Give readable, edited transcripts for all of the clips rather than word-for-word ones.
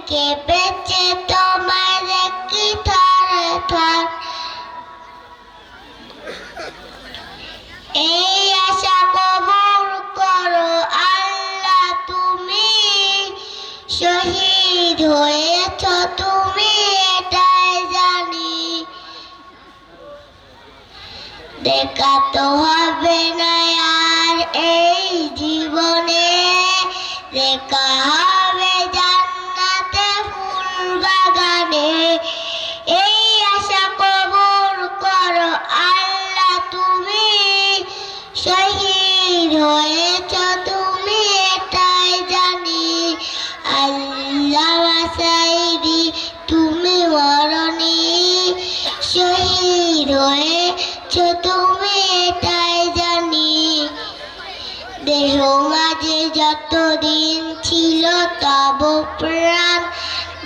কেঁপেছে তোমার কি থর থর। এই আশা কবুল করো আল্লাহ, তুমি শহীদ হয়েছ তুমি এটাই জানি। দেখা তো হবে না আর এই জীবনে, দেখা হবে জান্নাতে ফুল বাগানে। এই আশা কবুল করো আল্লাহ, তুমি শহীদ হয়েছ তুমি এটাই জানি। আল্লাহ সাইদি তুমি মরণি, শহীদ হয়েছ তুমি এটাই জানি। দেহ মাঝে যতদিন ছিল তব প্রাণ,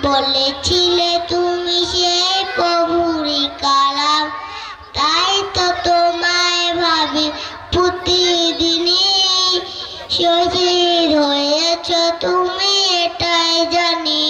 বলেছিলে তুমি সেই প্রভুরই কালাম। তাই তো তোমায় ভাবি প্রতিদিনই, শহীদ হয়েছ তুমি এটাই জানি।